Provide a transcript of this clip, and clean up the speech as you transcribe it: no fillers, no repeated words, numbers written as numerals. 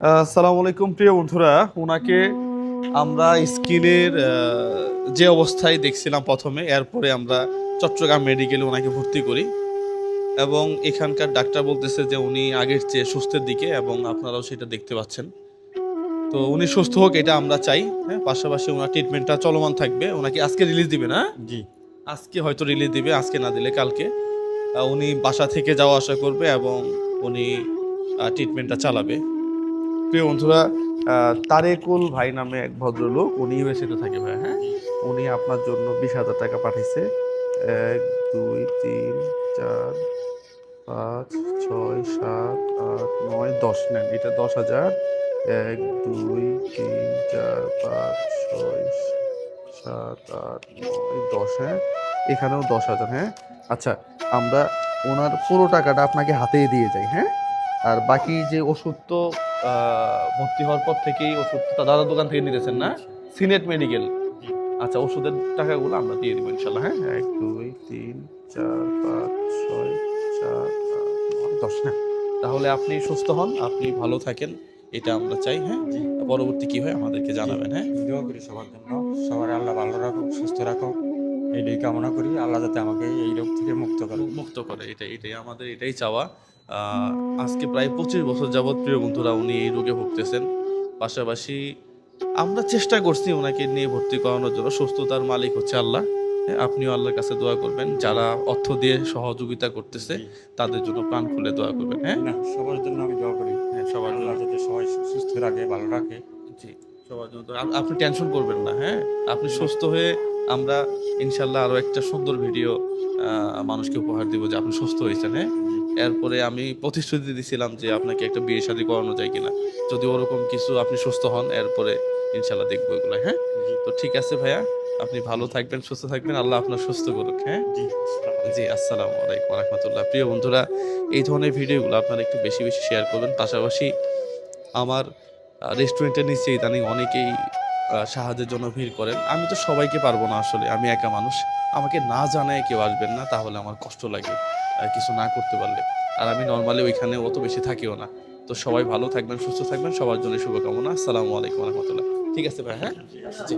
আসসালামু আলাইকুম প্রিয় বন্ধুরা। ওনাকে আমরা স্কিনের যে অবস্থায় দেখছিলাম প্রথমে, এরপরে আমরা চট্টগ্রাম মেডিকেলে ওনাকে ভর্তি করি এবং এখানকার ডাক্তার বলতেছে যে উনি আগের চেয়ে সুস্থের দিকে এবং আপনারাও সেটা দেখতে পাচ্ছেন। তো উনি সুস্থ হোক এটা আমরা চাই। হ্যাঁ, পাশাপাশি ওনার ট্রিটমেন্টটা চলমান থাকবে। ওনাকে আজকে রিলিজ দিবে না? জি। আজকে হয়তো রিলিজ দিবে, আজকে না দিলে কালকে। উনি বাসা থেকে যাওয়া আসা করবে এবং উনি ট্রিটমেন্টটা চালাবে। প্রিয় বন্ধুরা, তারেকুল ভাই নামে এক ভদ্রলোক, উনি ইউএসএতে থাকে ভাই। হ্যাঁ, উনি আপনার জন্য 20,000 টাকা পাঠিয়েছে। 1, 2, 3, 4, 5, 6, 7, 8, 9, 10 নেন, এটা 10,000। 1, 2, 3, 4, 5, 6, 7, 8, 9, 10। হ্যাঁ, এখানেও 10,000। হ্যাঁ, আচ্ছা, আমরা ওনার পুরো টাকাটা আপনাকে হাতেই দিয়ে যাই। হ্যাঁ, আর বাকি যে ওষুধ তো ভর্তি হওয়ার পর থেকেই ওষুধ তো দাদার দোকান থেকে নিতেছেন না? Senate medical. আচ্ছা, ওষুধের টাকাগুলো আমরা দিয়ে দিব ইনশাল্লাহ। হ্যাঁ, 1, 2, 3, 4, 5, 6, 7, 8, 9, 10। হ্যাঁ, তাহলে আপনি সুস্থ হন, আপনি ভালো থাকেন, এটা আমরা চাই। হ্যাঁ, জি। পরবর্তী কি হয় আমাদেরকে জানাবেন। হ্যাঁ, দোয়া করি সবার জন্য। সবার আল্লাহ ভালো রাখুক, সুস্থ রাখুক। এইটাই কামনা করি। আল্লাহ যাতে আমাকে এই রোগ থেকে মুক্ত করে। মুক্ত করে, এটাই আমাদের এটাই চাওয়া। আজকে প্রায় 25 বছর যাবৎ প্রিয় বন্ধুরা উনি এই রোগে ভুগতেছেন। পাশাপাশি আমরা চেষ্টা করছি ওনাকে নিয়ে ভর্তি করানোর জন্য। সুস্থতার মালিক হচ্ছে আল্লাহ। হ্যাঁ, আপনিও আল্লাহর কাছে দোয়া করবেন। যারা অর্থ দিয়ে সহযোগিতা করতেছে জি। তাদের জন্য প্রাণ খুলে দোয়া করবেন। হ্যাঁ, না, সবার জন্য আমি দোয়া করি। হ্যাঁ, সবার আল্লাহ জন্য। যাতে সবাই সুস্থ রাখে, ভালো রাখে। জি, সবার জন্য তো আপনি টেনশন করবেন না। হ্যাঁ, আপনি না। সুস্থ হয়ে আমরা ইনশাল্লাহ আরো একটা সুন্দর ভিডিও মানুষকে উপহার দিব যে আপনি সুস্থ হয়েছেন। হ্যাঁ, জি। এরপরে আমি প্রতিশ্রুতি দিছিলাম যে আপনাকে একটা বিয়ে শাদী করানো যায় কিনা, যদি ওরকম কিছু আপনি সুস্থ হন এরপরে ইনশাল্লাহ দেখবো এগুলো। হ্যাঁ, জি। তো ঠিক আছে ভাইয়া, আপনি ভালো থাকবেন, সুস্থ থাকবেন, আল্লাহ আপনার সুস্থ করুক। হ্যাঁ, জি। জি, আসসালামু আলাইকুম রহমতুল্লাহ। প্রিয় বন্ধুরা, এই ধরনের ভিডিওগুলো আপনারা একটু বেশি বেশি শেয়ার করবেন। পাশাপাশি আমার রেস্টুরেন্টের নিচে ইদানিং অনেকেই সাহায্যের জন্য ভিড় করেন। আমি তো সবাইকে পারবো না আসলে, আমি একা মানুষ। আমাকে না জানায় কেউ আসবেন না, তাহলে আমার কষ্ট লাগে কিছু না করতে পারলে। আর আমি নরমালি ওইখানে অত বেশি থাকিও না। তো সবাই ভালো থাকবেন, সুস্থ থাকবেন, সবার জন্য শুভকামনা। আসসালামু আলাইকুম রহমতুল্লাহ। ঠিক আছে ভাই, হ্যাঁ? জি। জি।